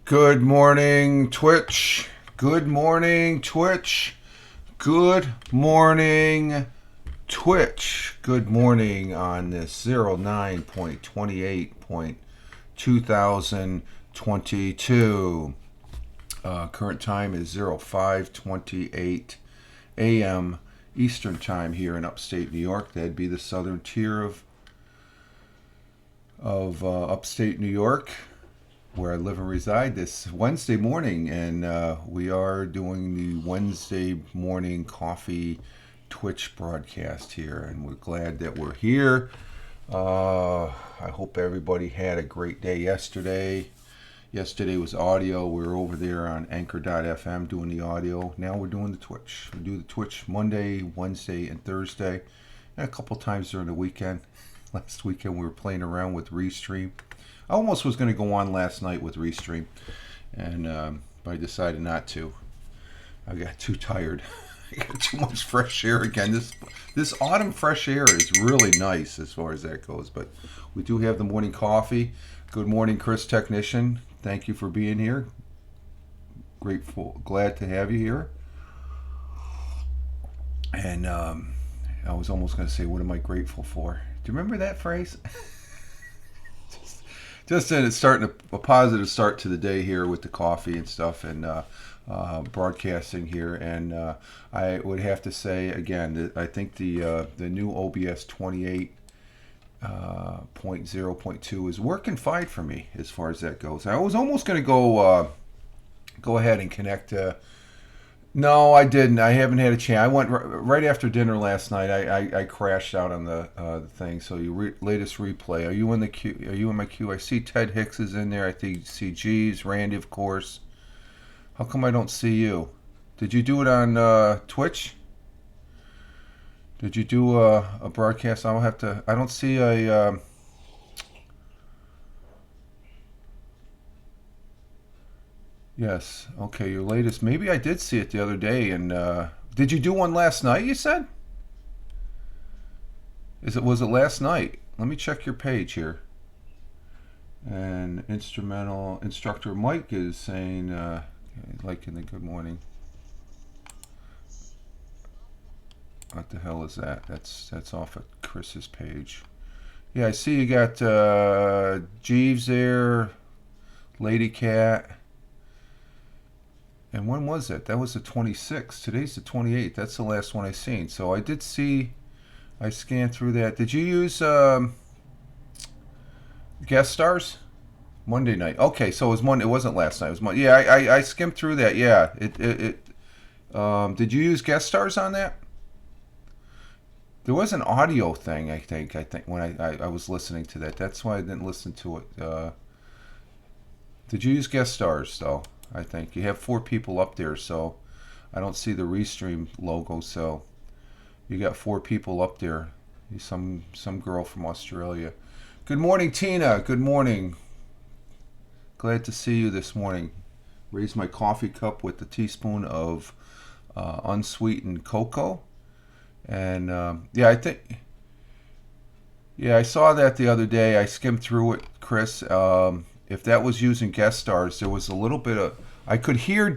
Good morning, Twitch. Good morning, Twitch. Good morning, Twitch. Good morning on this 09.28.2022. Current time is 05:28 a.m. Eastern Time here in Upstate New York. That'd be the southern tier of Upstate New York, where I live and reside, this Wednesday morning, and we are doing the Wednesday morning coffee Twitch broadcast here, and we're glad that we're here. I hope everybody had a great day yesterday. Yesterday was audio. We were over there on Anchor.fm doing the audio. Now we're doing the Twitch. We do the Twitch Monday, Wednesday, and Thursday, and a couple times during the weekend. Last weekend we were playing around with Restream. I almost was going to go on last night with Restream, and but I decided not to. I got too tired. I got too much fresh air again. This autumn fresh air is really nice as far as that goes. But we do have the morning coffee. Good morning, Chris Technician. Thank you for being here. Grateful, glad to have you here. And I was almost going to say, what am I grateful for? Do you remember that phrase? Just that it's starting a positive start to the day here with the coffee and stuff, and broadcasting here. And I would have to say again that I think the new OBS 28.0.2 is working fine for me as far as that goes. I was almost going to go ahead and connect. No, I didn't. I haven't had a chance. I went right after dinner last night. I crashed out on the thing. So your latest replay. Are you in the queue? Are you in my queue? I see Ted Hicks is in there. I think see Jeeves, Randy, of course. How come I don't see you? Did you do it on Twitch? Did you do a broadcast? I'll have to. I don't see a. Yes. Okay, your latest. Maybe I did see it the other day. And did you do one last night? You said. Was it last night? Let me check your page here. And instrumental instructor Mike is saying, liking the good morning. What the hell is that? That's off of Chris's page. Yeah, I see you got Jeeves there, Lady Cat. And when was it? That was the 26th. Today's the 28th. That's the last one I seen. So I did see, I scanned through that. Did you use guest stars? Monday night. Okay, so it was Monday. It wasn't last night. It was Monday. Yeah, I skimmed through that. Yeah. Did you use guest stars on that? There was an audio thing, I think when I was listening to that. That's why I didn't listen to it. Did you use guest stars, though? I think you have 4 people up there, so I don't see the Restream logo. So you got 4 people up there. Some girl from Australia. Good morning, Tina. Good morning. Glad to see you this morning. Raise my coffee cup with a teaspoon of unsweetened cocoa, and I saw that the other day. I skimmed through it, Chris. If that was using guest stars, there was a little bit of I could hear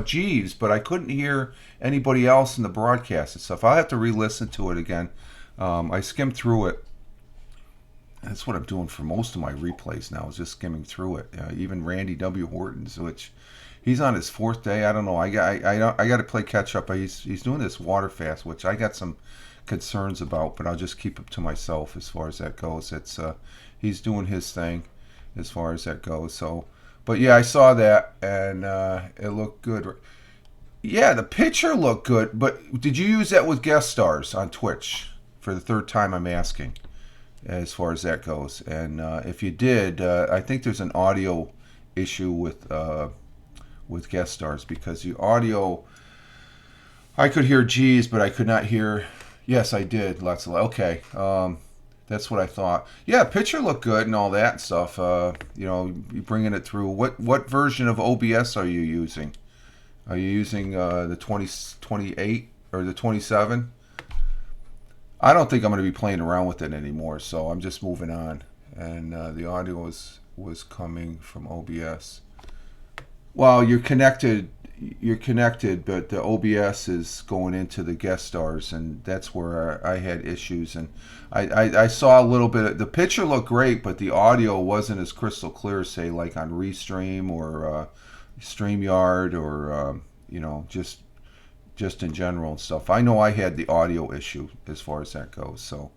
Jeeves, but I couldn't hear anybody else in the broadcast and stuff. I'll have to re-listen to it again. I skimmed through it. That's what I'm doing for most of my replays now, is just skimming through it. Even Randy W. Horton's, which he's on his 4th day. I don't know. I got to play catch up. He's doing this water fast, which I got some concerns about, but I'll just keep it to myself as far as that goes. It's he's doing his thing as far as that goes. So, but yeah, I saw that, and it looked good. Yeah, the picture looked good, but did you use that with guest stars on Twitch? For the 3rd time I'm asking, as far as that goes. And if you did, I think there's an audio issue with guest stars, because the audio, I could hear G's, but I could not hear. Yes, I did. Okay. That's what I thought. Yeah, picture looked good and all that stuff. You bringing it through. What version of OBS are you using? Are you using the 28 or the 27? I don't think I'm going to be playing around with it anymore, so I'm just moving on. And the audio is was coming from OBS. Well, you're connected, but the OBS is going into the guest stars, and that's where I had issues. And I saw a little bit. The picture looked great, but the audio wasn't as crystal clear, say like on Restream or StreamYard or just in general and stuff. I know I had the audio issue as far as that goes. So,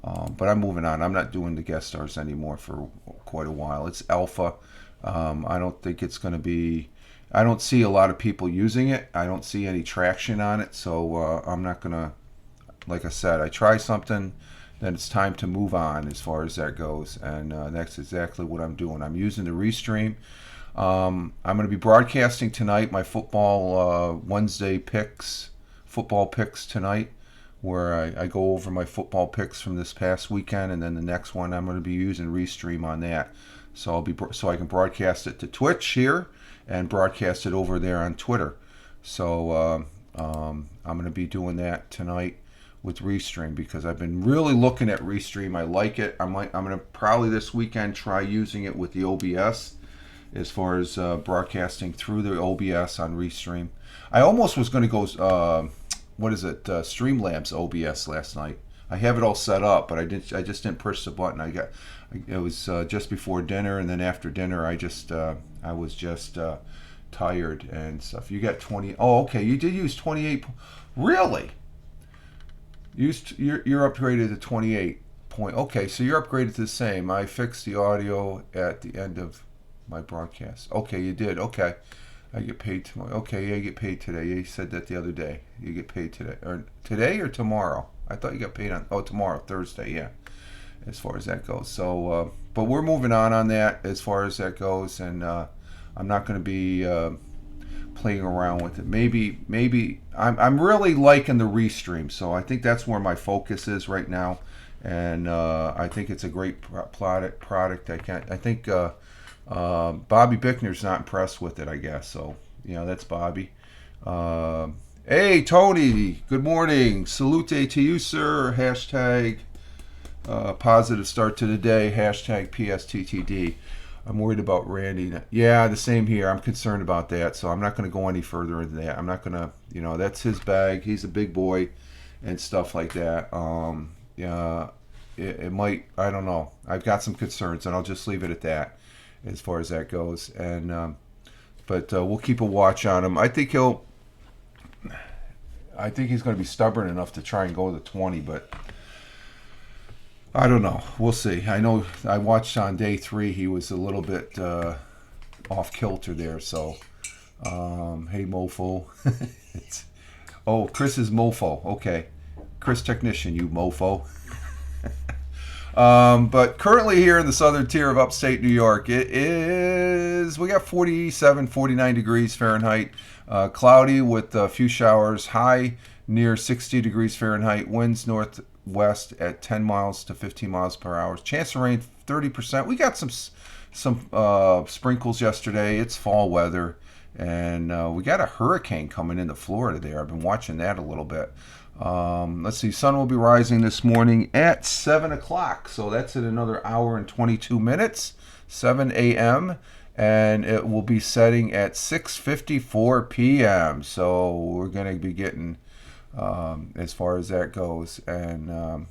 but I'm moving on. I'm not doing the guest stars anymore for quite a while. It's alpha. I don't think it's going to be. I don't see a lot of people using it. I don't see any traction on it. So I'm not going to. Like I said, I try something, then it's time to move on as far as that goes. And that's exactly what I'm doing. I'm using the Restream. I'm going to be broadcasting tonight my football Wednesday picks, football picks tonight, where I go over my football picks from this past weekend, and then the next one I'm going to be using Restream on that. So I can broadcast it to Twitch here and broadcast it over there on Twitter. So I'm going to be doing that tonight with Restream because I've been really looking at Restream. I like it. I'm going to probably this weekend try using it with the OBS as far as broadcasting through the OBS on Restream. I almost was going to go Streamlabs OBS last night. I have it all set up, but I just didn't push the button. It was just before dinner, and then after dinner I was just tired and stuff. You got 20. Oh, okay. You did use 28. Really? You're upgraded to 28 point. Okay, so you're upgraded to the same. I fixed the audio at the end of my broadcast. Okay, you did. Okay. I get paid tomorrow. Okay, yeah, you get paid today. You said that the other day. You get paid today. Or today or tomorrow? I thought you got paid on tomorrow, Thursday, yeah. As far as that goes. So but we're moving on that as far as that goes, and I'm not going to be playing around with it. Maybe I'm really liking the Restream, so I think that's where my focus is right now, and I think it's a great product. I think Bobby Bickner's not impressed with it, I guess. So that's Bobby. Hey Tony, good morning. Salute to you, sir. Hashtag positive start to the day. Hashtag PSTTD. I'm worried about Randy. Yeah, the same here. I'm concerned about that, so I'm not going to go any further into that. I'm not going to, that's his bag. He's a big boy and stuff like that. Yeah, it might, I don't know. I've got some concerns, and I'll just leave it at that as far as that goes. And but we'll keep a watch on him. I think he's going to be stubborn enough to try and go to 20, but I don't know. We'll see. I know I watched on day 3. He was a little bit off kilter there. So, hey, mofo. Chris is mofo. Okay. Chris Technician, you mofo. But currently here in the southern tier of upstate New York, we got 47, 49 degrees Fahrenheit. Cloudy with a few showers. High near 60 degrees Fahrenheit. Winds northwest at 10 miles to 15 miles per hour. Chance of rain 30%. We got some sprinkles yesterday. It's fall weather, and we got a hurricane coming into Florida there. I've been watching that a little bit. Let's see. Sun will be rising this morning at 7 o'clock. So that's in another hour and 22 minutes. 7 a.m. And it will be setting at 6:54 p.m. So we're going to be getting, as far as that goes. And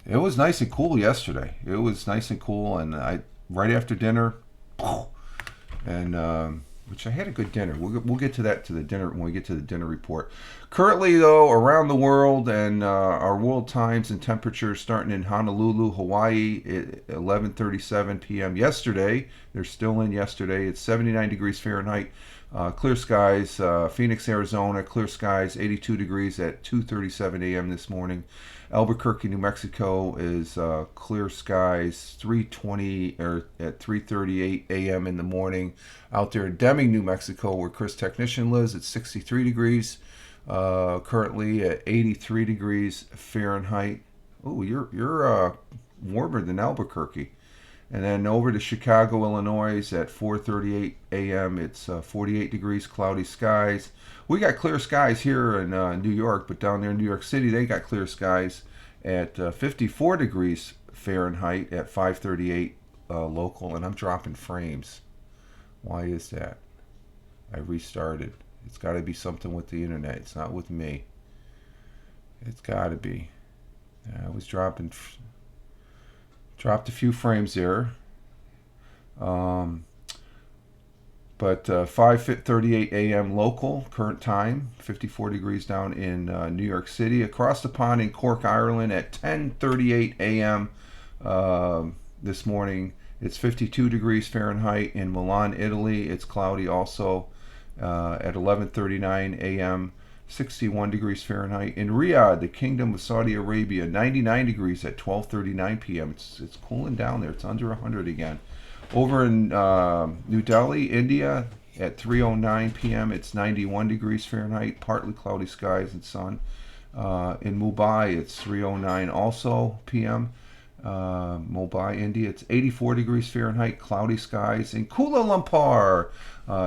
it was nice and cool yesterday. It was nice and cool. And right after dinner, and which I had a good dinner. We'll get to that, to the dinner, when we get to the dinner report. Currently, though, around the world, and our world times and temperatures starting in Honolulu, Hawaii at 11:37 p.m. yesterday. They're still in yesterday. It's 79 degrees Fahrenheit. Clear skies. Phoenix, Arizona, clear skies, 82 degrees at 2:37 a.m. this morning. Albuquerque, New Mexico is clear skies, 3:20 or at 3:38 a.m. in the morning. Out there in Deming, New Mexico, where Chris Technician lives, it's 63 degrees. Currently at 83 degrees Fahrenheit. Oh, you're warmer than Albuquerque. And then over to Chicago, Illinois at 4:38 a.m. It's 48 degrees, cloudy skies. We got clear skies here in New York, but down there in New York City, they got clear skies at 54 degrees Fahrenheit at 538 local, and I'm dropping frames. Why is that? I restarted. It's got to be something with the internet. It's not with me. It's got to be. I was dropped a few frames there. But 5:38 a.m. local, current time, 54 degrees down in New York City. Across the pond in Cork, Ireland at 10:38 a.m. This morning. It's 52 degrees Fahrenheit. In Milan, Italy, it's cloudy also at 11:39 a.m. 61 degrees Fahrenheit. In Riyadh, the Kingdom of Saudi Arabia, 99 degrees at 12:39 p.m. It's cooling down there. It's under 100 again. Over in New Delhi, India, at 3:09 p.m., it's 91 degrees Fahrenheit, partly cloudy skies and sun. In Mumbai, it's 3:09 also p.m. Mumbai, India, it's 84 degrees Fahrenheit, cloudy skies. In Kuala Lumpur,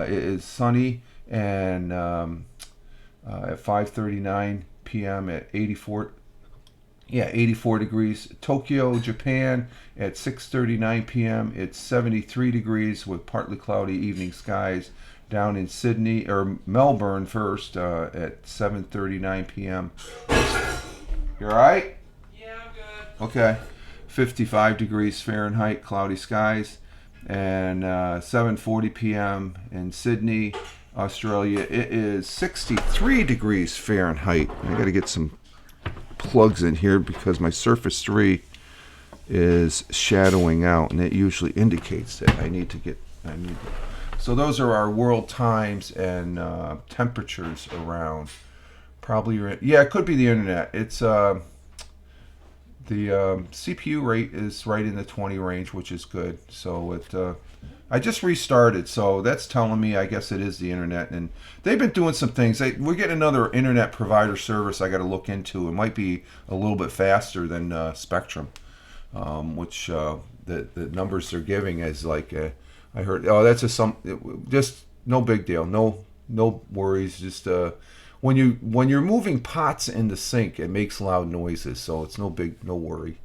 it is sunny and at 5:39 p.m. at 84 degrees. Tokyo, Japan, at 6:39 p.m. It's 73 degrees with partly cloudy evening skies. Down in Sydney, or Melbourne first, at 7:39 p.m. You all right? Yeah, I'm good. Okay. 55 degrees Fahrenheit, cloudy skies. And 7:40 p.m. in Sydney, Australia, it is 63 degrees Fahrenheit. I got to get some plugs in here because my Surface 3 is shadowing out, and it usually indicates that I need. So those are our world times and temperatures around. Probably, it could be the internet. It's the CPU rate is right in the 20 range, which is good. So I just restarted, so that's telling me I guess it is the internet. And they've been doing some things. We're getting another internet provider service I got to look into. It might be a little bit faster than Spectrum, which the numbers they're giving is like I heard. Oh, that's just no big deal. No worries. Just when you're moving pots in the sink, it makes loud noises, so it's no worry.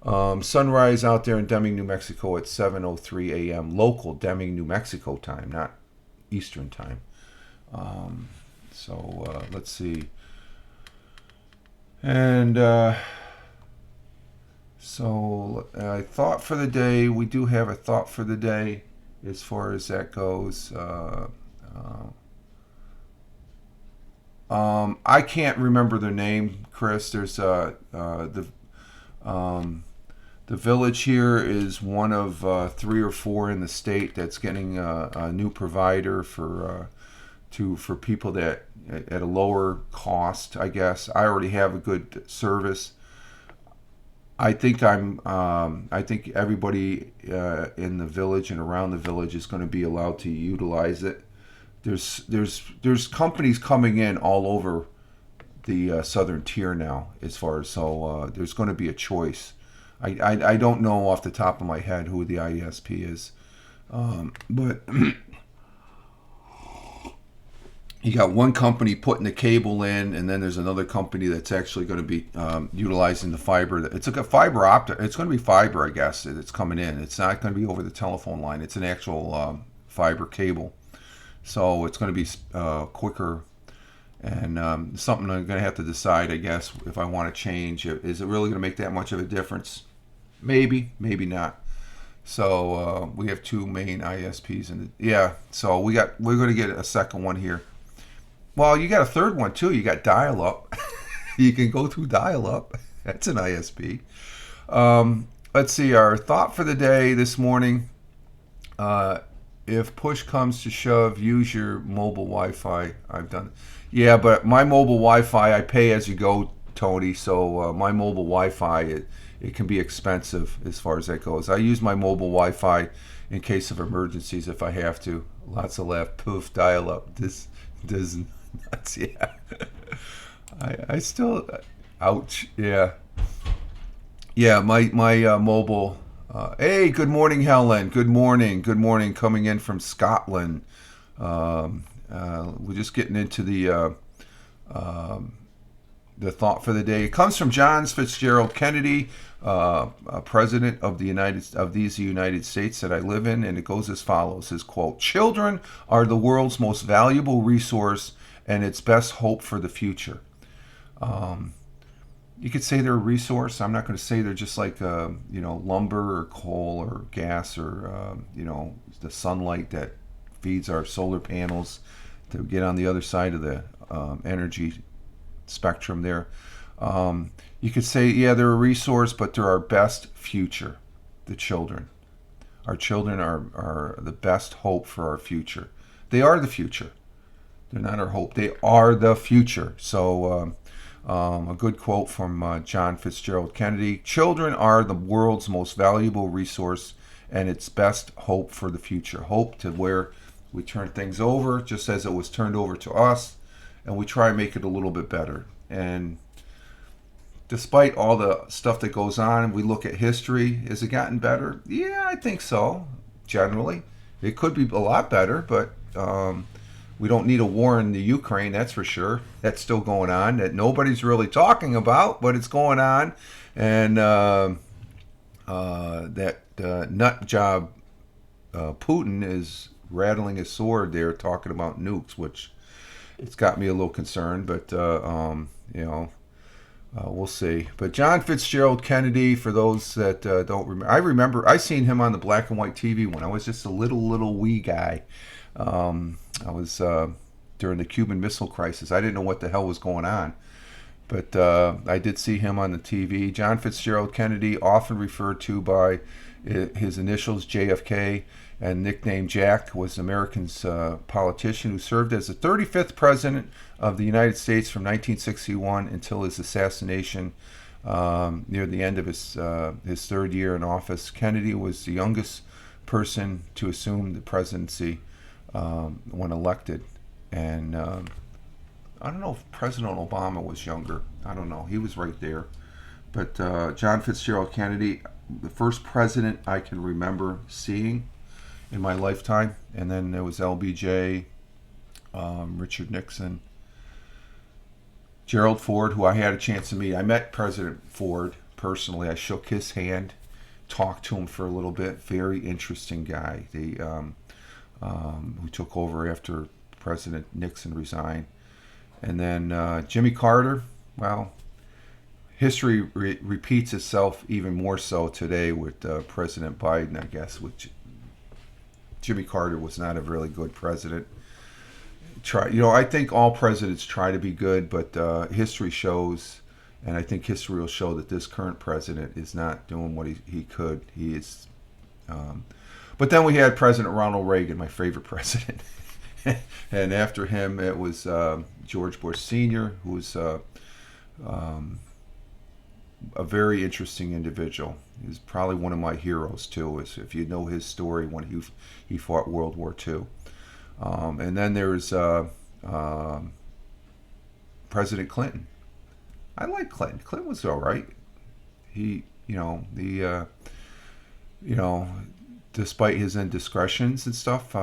Sunrise out there in Deming, New Mexico at 7:03 a.m. local Deming, New Mexico time, not Eastern time. Let's see. And thought for the day. We do have a thought for the day as far as that goes. I can't remember their name, Chris. There's the village here is one of 3 or 4 in the state that's getting a new provider for people that at a lower cost, I guess. I already have a good service. I think everybody in the village and around the village is going to be allowed to utilize it. There's companies coming in all over the southern tier now, as far as there's going to be a choice. I don't know off the top of my head who the ISP is, but you got one company putting the cable in, and then there's another company that's actually going to be utilizing the fiber. It's like a fiber optic. It's going to be fiber, I guess. It's coming in. It's not going to be over the telephone line. It's an actual fiber cable, so it's going to be quicker. And something I'm going to have to decide, I guess, if I want to change. Is it really going to make that much of a difference? Maybe, maybe not. So we have 2 main ISPs, so we're going to get a second one here. Well, you got a third one too. You got dial-up. You can go through dial-up. That's an ISP. Let's see. Our thought for the day this morning. If push comes to shove, use your mobile Wi-Fi. I've done it. Yeah, but my mobile Wi-Fi, I pay as you go, Tony. So my mobile Wi-Fi, it can be expensive as far as that goes. I use my mobile Wi-Fi in case of emergencies if I have to. Lots of laugh, poof, dial-up. This nuts, yeah. I still, ouch, yeah. Yeah, my mobile. Hey, good morning, Helen. Good morning, coming in from Scotland. We're just getting into the the thought for the day. It comes from John Fitzgerald Kennedy, president of the United States that I live in, and it goes as follows. His quote: "Children are the world's most valuable resource and its best hope for the future." You could say they're a resource. I'm not going to say they're just like lumber or coal or gas or the sunlight that feeds our solar panels to get on the other side of the energy spectrum there. You could say, yeah, they're a resource, but they're our best future. The children. Our children are the best hope for our future. They are the future. They're not our hope. They are the future. So a good quote from John Fitzgerald Kennedy: "Children are the world's most valuable resource and its best hope for the future." Hope to where we turn things over just as it was turned over to us, and we try and make it a little bit better. And despite all the stuff that goes on, we look at history. Has it gotten better? Yeah, I think so. Generally, it could be a lot better, but we don't need a war in the Ukraine, that's for sure. That's still going on, that nobody's really talking about, but it's going on. And that nut job Putin is rattling his sword there, talking about nukes, which it's got me a little concerned. But we'll see. But John Fitzgerald Kennedy, for those that don't remember, I seen him on the black and white TV when I was just a little wee guy. I was during the Cuban Missile Crisis. I didn't know what the hell was going on, but I did see him on the TV. John Fitzgerald Kennedy, often referred to by his initials JFK and nicknamed Jack, was an American politician who served as the 35th president of the United States from 1961 until his assassination near the end of his third year in office. Kennedy was the youngest person to assume the presidency when elected, and I don't know if President Obama was younger. I don't know. He was right there. But John Fitzgerald Kennedy, the first president I can remember seeing in my lifetime. And then there was LBJ, Richard Nixon, Gerald Ford, who I had a chance to meet. I met President Ford personally. I shook his hand, talked to him for a little bit. Very interesting guy. Who took over after President Nixon resigned. And then Jimmy Carter, well, history repeats itself even more so today with President Biden, I guess, which Jimmy Carter was not a really good president. I think all presidents try to be good, but history shows, and I think history will show that this current president is not doing what he could. He is... But then we had President Ronald Reagan, my favorite president. And after him, it was George Bush Sr., who was a very interesting individual. He's probably one of my heroes, too, if you know his story when he fought World War II. And then there's President Clinton. I like Clinton. Clinton was all right. Despite his indiscretions and stuff,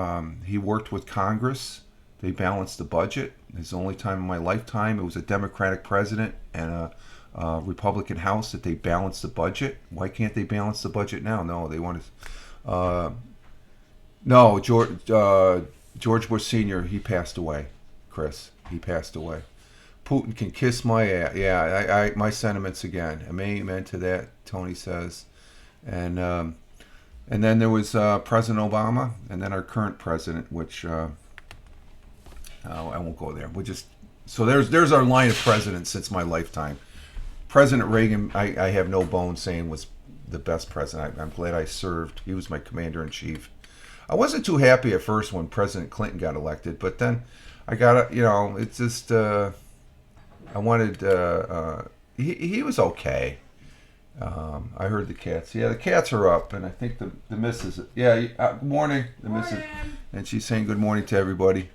he worked with Congress. They balanced the budget. It's the only time in my lifetime it was a Democratic president and a Republican House that they balanced the budget. Why can't they balance the budget now? No, they want to. No, George Bush Sr., he passed away, Chris. He passed away. Putin can kiss my ass. Yeah, my sentiments again. Amen to that, Tony says. And then there was President Obama, and then our current president, which I won't go there. So there's our line of presidents since my lifetime. President Reagan, I have no bones saying was the best president. I'm glad I served. He was my commander-in-chief. I wasn't too happy at first when President Clinton got elected, but then I got it's just I wanted. He was okay. I heard the cats. Yeah, the cats are up, and I think the missus. Yeah, good morning, the missus, and she's saying good morning to everybody.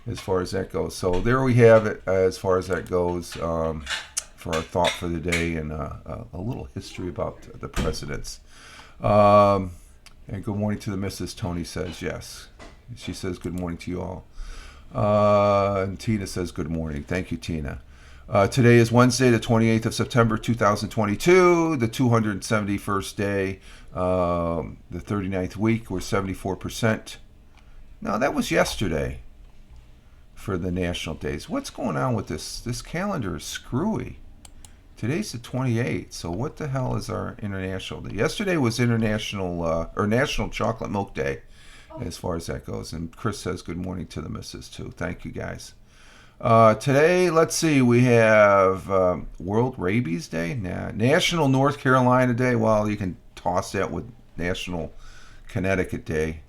As far as that goes, so there we have it. As far as that goes, for our thought for the day and a little history about the presidents. And good morning to the missus. Tony says yes. She says good morning to you all. And Tina says good morning. Thank you, Tina. Today is Wednesday, the 28th of September, 2022, the 271st day, the 39th week. We're 74%. No, that was yesterday for the national days. What's going on with this? This calendar is screwy. Today's the 28th, so what the hell is our international day? Yesterday was International or National Chocolate Milk Day, as far as that goes. And Chris says good morning to the missus, too. Thank you, guys. Today, let's see, we have World Rabies Day, National North Carolina Day. Well, you can toss that with National Connecticut Day.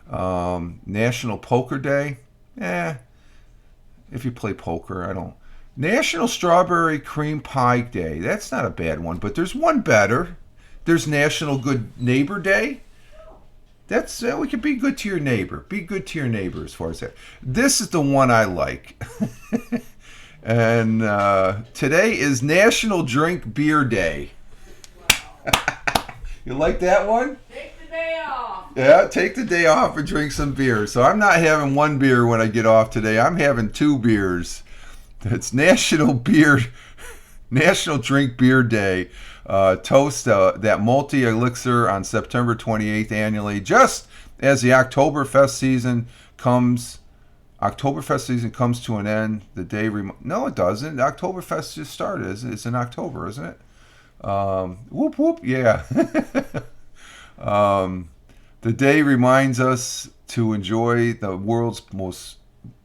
National Poker Day. If you play poker, I don't. National Strawberry Cream Pie Day. That's not a bad one, but there's one better. There's National Good Neighbor Day. That's we can be good to your neighbor. Be good to your neighbor as far as that. This is the one I like. And today is National Drink Beer Day. You like that one? Take the day off. Yeah, take the day off and drink some beer. So I'm not having one beer when I get off today. I'm having 2 beers. It's National Drink Beer Day. Toast that multi elixir on September 28th annually, just as the Oktoberfest season comes. Oktoberfest season comes to an end. The day no, it doesn't. Oktoberfest just started. It's in October, isn't it? Whoop whoop, yeah. The day reminds us to enjoy the world's most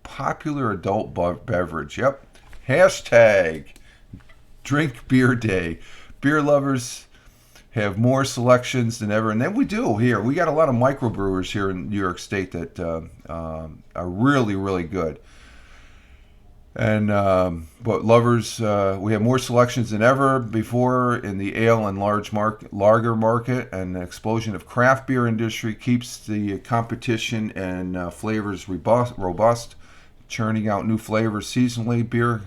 popular adult beverage. Yep. Hashtag Drink Beer Day. Beer lovers have more selections than ever, and then we do here. We got a lot of microbrewers here in New York State that are really, really good. And but lovers, we have more selections than ever before in the ale and lager market, and the explosion of craft beer industry keeps the competition and flavors robust, churning out new flavors seasonally. Beer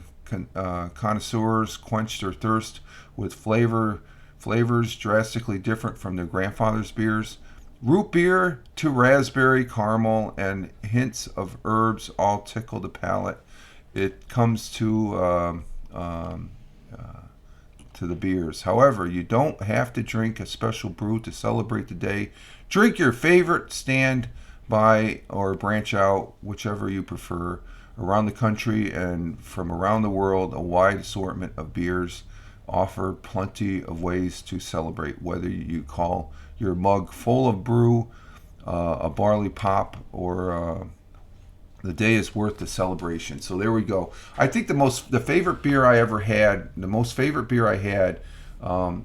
connoisseurs quench their thirst with flavors drastically different from their grandfather's beers. Root beer to raspberry, caramel, and hints of herbs all tickle the palate. It comes to the beers. However, you don't have to drink a special brew to celebrate the day. Drink your favorite, stand by or branch out, whichever you prefer. Around the country and from around the world, a wide assortment of beers offer plenty of ways to celebrate, whether you call your mug full of brew, a barley pop, or the day is worth the celebration. So there we go. I think the favorite beer I ever had, the most favorite beer I had,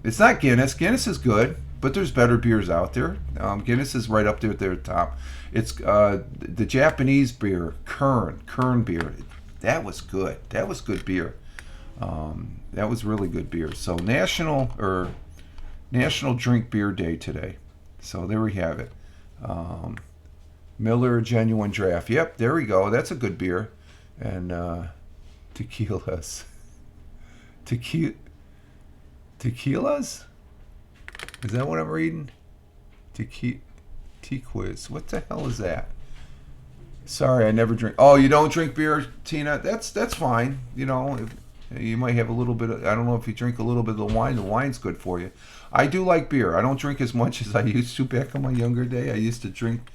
it's not Guinness. Guinness is good, but there's better beers out there. Guinness is right up there at their top. It's the Japanese beer, Kern beer. That was good. That was good beer. That was really good beer. So National Drink Beer Day today. So there we have it. Miller Genuine Draft. Yep, there we go. That's a good beer. And tequilas. Tequilas? Is that what I'm reading? Quiz. What the hell is that? Sorry, I never drink. Oh, you don't drink beer, Tina? That's fine. You know, you might have a little bit of, I don't know if you drink a little bit of the wine. The wine's good for you. I do like beer. I don't drink as much as I used to back in my younger day. I used to drink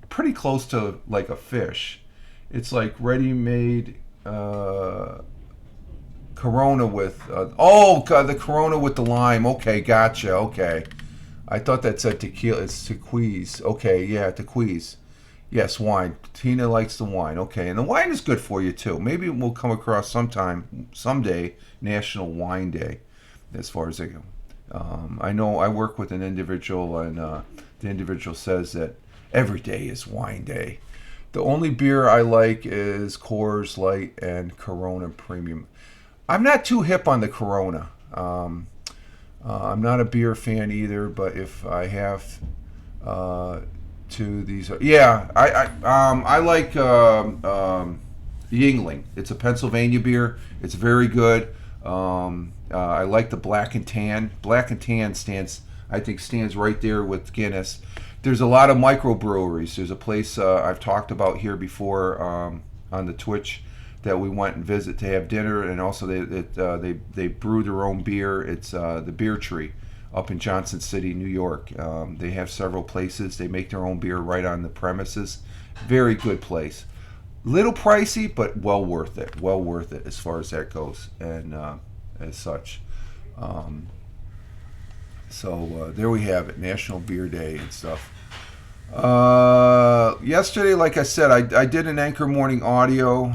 pretty close to like a fish. It's like ready-made Corona with the Corona with the lime. Okay, gotcha. Okay, I thought that said tequila. It's tequiz. Okay, yeah, tequiz. Yes, wine. Tina likes the wine. Okay, and the wine is good for you too. Maybe we'll come across someday, National Wine Day, as far as I go. I know I work with an individual, and the individual says that every day is wine day. The only beer I like is Coors Light and Corona Premium. I'm not too hip on the Corona. I'm not a beer fan either, but if I have to these, I like Yingling. It's a Pennsylvania beer. It's very good. I like the Black and Tan. Black and Tan stands right there with Guinness. There's a lot of microbreweries. There's a place I've talked about here before on the Twitch that we went and visit to have dinner, and also they brew their own beer. It's the Beer Tree up in Johnson City, New York. They have several places. They make their own beer right on the premises. Very good place. Little pricey, but well worth it. Well worth it as far as that goes, and as such. So there we have it, National Beer Day and stuff. Yesterday, like I said, I did an Anchor Morning Audio.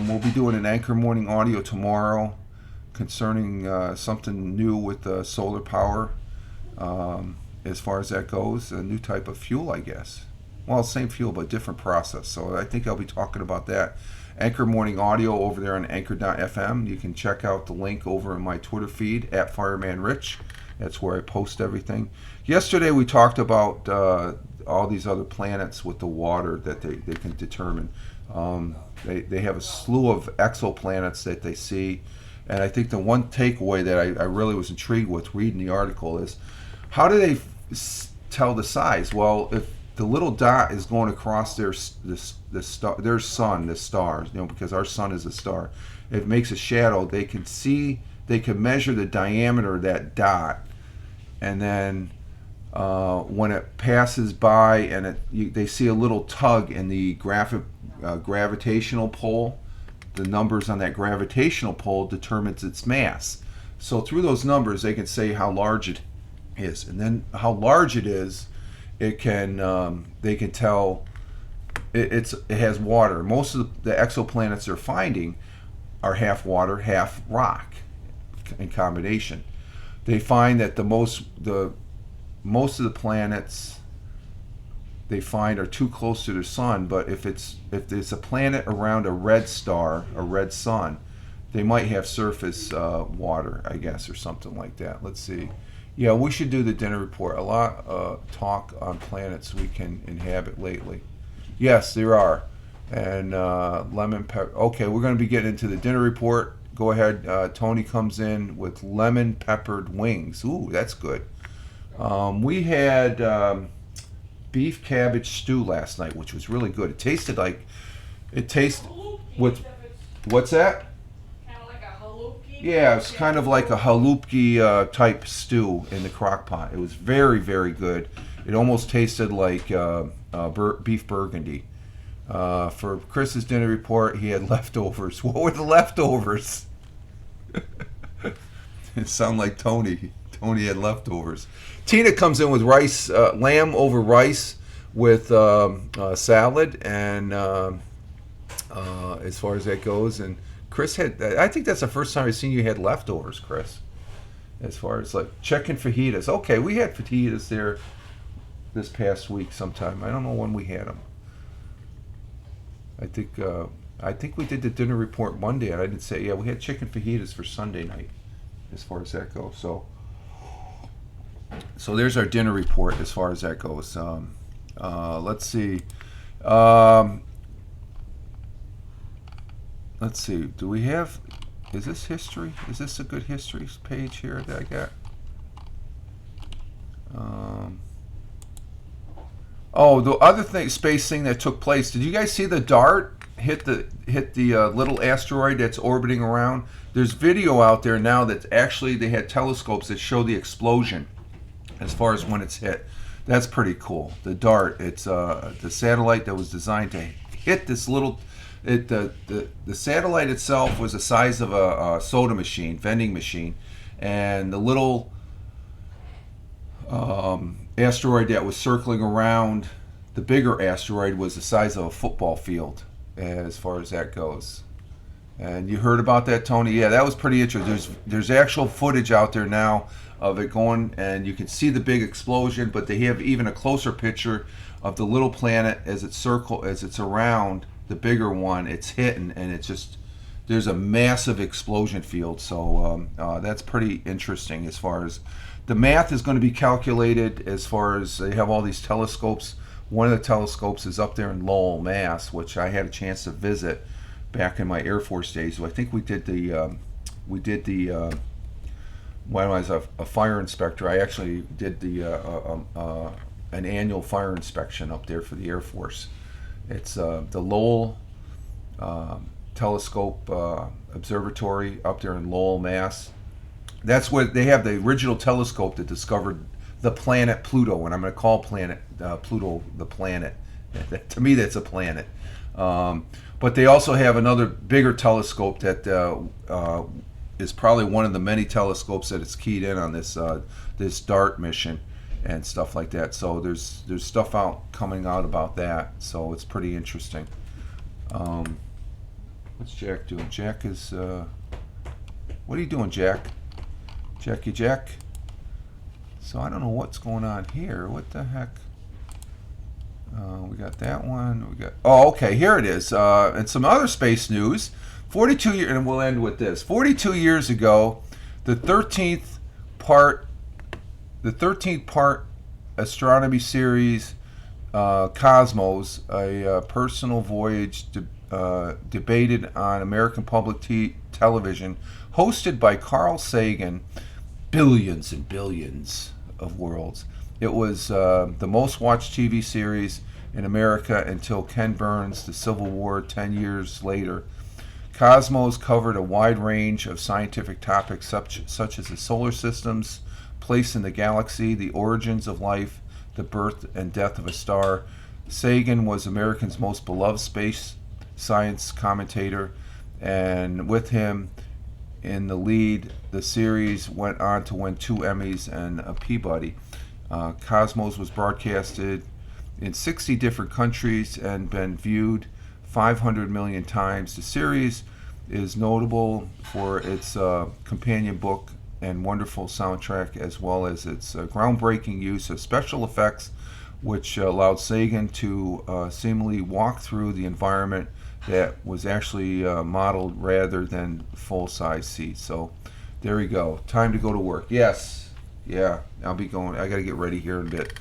We'll be doing an Anchor Morning Audio tomorrow concerning something new with solar power. As far as that goes, a new type of fuel, I guess. Well, same fuel, but different process. So I think I'll be talking about that. Anchor Morning Audio over there on anchor.fm. You can check out the link over in my Twitter feed, @FiremanRich. That's where I post everything. Yesterday we talked about all these other planets with the water that they can determine. They have a slew of exoplanets that they see. And I think the one takeaway that I really was intrigued with reading the article is, how do they tell the size? Well, if the little dot is going across their sun, the stars, because our sun is a star, it makes a shadow. They can measure the diameter of that dot, and then when it passes by and they see a little tug in the gravitational pull, the numbers on that gravitational pull determines its mass. So through those numbers, they can say how large it is, and then how large it is, they can tell it has water. Most of the exoplanets they're finding are half water, half rock in combination. They find that most of the planets they find are too close to their sun, but if it's a planet around a red star, a red sun, they might have surface water, I guess, or something like that. Let's see. Yeah, we should do the dinner report. A lot talk on planets we can inhabit lately. Yes, there are. And lemon pepper. Okay, we're going to be getting into the dinner report. Go ahead. Tony comes in with lemon peppered wings. Ooh, that's good. We had beef cabbage stew last night, which was really good. It tasted with, what's that? Kind of like a halupki? Yeah, it's kind of like a halupki type stew in the crock pot. It was very, very good. It almost tasted like beef burgundy. For Chris's dinner report, he had leftovers. What were the leftovers? It sounded like Tony. Tony had leftovers. Tina comes in with rice, lamb over rice with salad, and as far as that goes. And Chris I think that's the first time I've seen you had leftovers, Chris. As far as like chicken fajitas. Okay, we had fajitas there this past week sometime. I don't know when we had them. I think we did the dinner report Monday, and I didn't say, yeah, we had chicken fajitas for Sunday night, as far as that goes. So there's our dinner report as far as that goes. Let's see. Let's see. Do we have? Is this history? Is this a good history page here that I got? Oh, the other space thing that took place. Did you guys see the dart hit the little asteroid that's orbiting around? There's video out there now that actually they had telescopes that show the explosion as far as when it's hit. That's pretty cool. The dart. It's the satellite that was designed to hit this little. The satellite itself was the size of a soda machine, vending machine, and the little asteroid that was circling around the bigger asteroid was the size of a football field, as far as that goes. And you heard about that, Tony? Yeah, that was pretty interesting. There's actual footage out there now of it going, and you can see the big explosion, but they have even a closer picture of the little planet as it's around the bigger one. It's hitting, and it's just, there's a massive explosion field. So that's pretty interesting. As far as the math is going to be calculated, as far as they have all these telescopes. One of the telescopes is up there in Lowell, Mass, which I had a chance to visit back in my Air Force days. So I think we did when I was a fire inspector. I actually did an annual fire inspection up there for the Air Force. It's the Lowell telescope observatory up there in Lowell, Mass. That's what they have, the original telescope that discovered the planet Pluto, and I'm going to call Pluto the planet. To me, that's a planet. But they also have another bigger telescope that is probably one of the many telescopes that is keyed in on this DART mission and stuff like that. So there's stuff coming out about that. So it's pretty interesting. What's Jack doing? Jack is what are you doing, Jack? Jack. So I don't know what's going on here. What the heck? We got that one. Okay, here it is. And some other space news. 42 years, and we'll end with this. 42 years ago, the 13th part astronomy series, Cosmos, a personal voyage debated on American public television, hosted by Carl Sagan, billions and billions of worlds. It was the most watched TV series in America until Ken Burns' The Civil War 10 years later. Cosmos covered a wide range of scientific topics such as the solar system's place in the galaxy, the origins of life, the birth and death of a star. Sagan was America's most beloved space science commentator, and with him in the lead, the series went on to win 2 Emmys and a Peabody. Cosmos was broadcasted in 60 different countries and been viewed 500 million times. The series is notable for its companion book and wonderful soundtrack, as well as its groundbreaking use of special effects, which allowed Sagan to seemingly walk through the environment that was actually modeled rather than full-size seats. So there we go. Time to go to work. Yes. Yeah, I'll be going. I got to get ready here in a bit.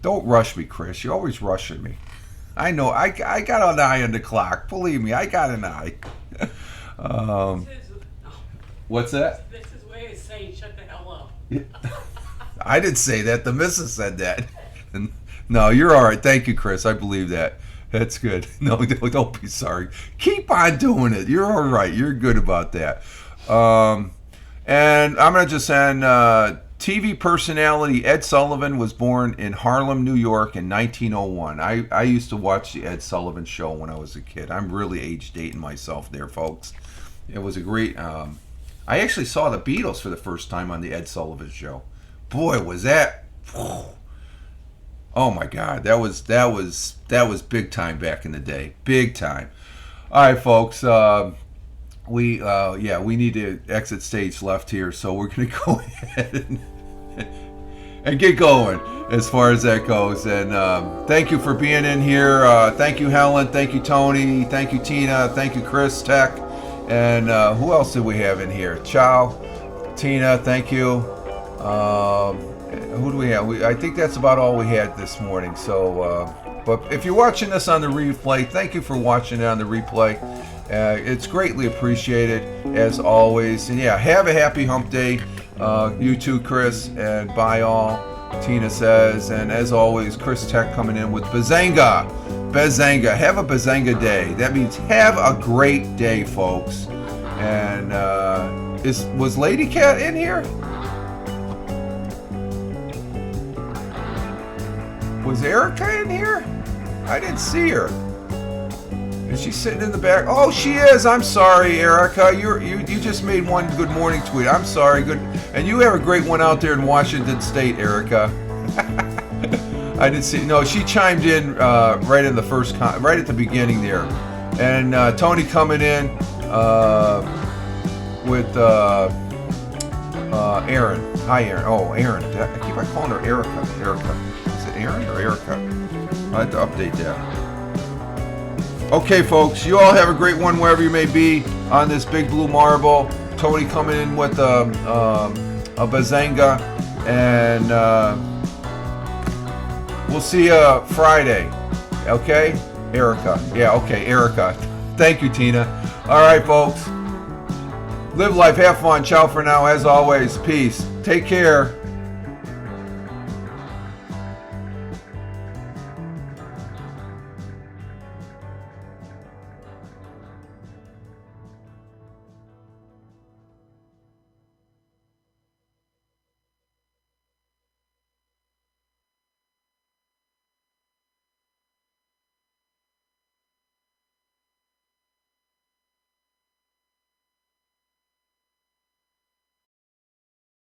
Don't rush me, Chris. You're always rushing me. I know. I got an eye on the clock. Believe me, I got an eye. What's that? This is way of saying shut the hell up. I didn't say that. The missus said that. No, you're all right. Thank you, Chris. I believe that. That's good. No, don't be sorry. Keep on doing it. You're all right. You're good about that. And I'm going to just end. TV personality Ed Sullivan was born in Harlem, New York in 1901. I used to watch the Ed Sullivan Show when I was a kid. I'm really age dating myself there, folks. It was a great... I actually saw the Beatles for the first time on the Ed Sullivan Show. Boy, was that... Oh my God, that was big time back in the day. Big time. All right, folks. We need to exit stage left here, so we're going to go ahead and get going as far as that goes. And thank you for being in here. Thank you, Helen. Thank you, Tony. Thank you, Tina. Thank you, Chris Tech. And who else did we have in here? Ciao, Tina. Thank you. Who do we have? I think that's about all we had this morning. So, but if you're watching this on the replay, thank you for watching it on the replay. It's greatly appreciated, as always. And yeah, have a happy hump day. You too, Chris. And bye all, Tina says. And as always, Chris Tech coming in with Bazanga. Bazanga. Have a Bazanga day. That means have a great day, folks. And was Lady Cat in here? Was Erica in here? I didn't see her. Is she sitting in the back? Oh, she is. I'm sorry, Erica. You just made one good morning tweet. I'm sorry. Good, and you have a great one out there in Washington State, Erica. I didn't see. No, she chimed in right in the first, right at the beginning there, and Tony coming in with Aaron. Hi, Aaron. Oh, Aaron. I keep on calling her Erica. Erica. Is it Aaron or Erica? I have to update that. Okay, folks, you all have a great one wherever you may be on this big blue marble. Tony coming in with a Bazanga, and we'll see you Friday. Okay, Erica. Yeah, okay, Erica. Thank you, Tina. All right, folks. Live life, have fun. Ciao for now. As always, peace. Take care.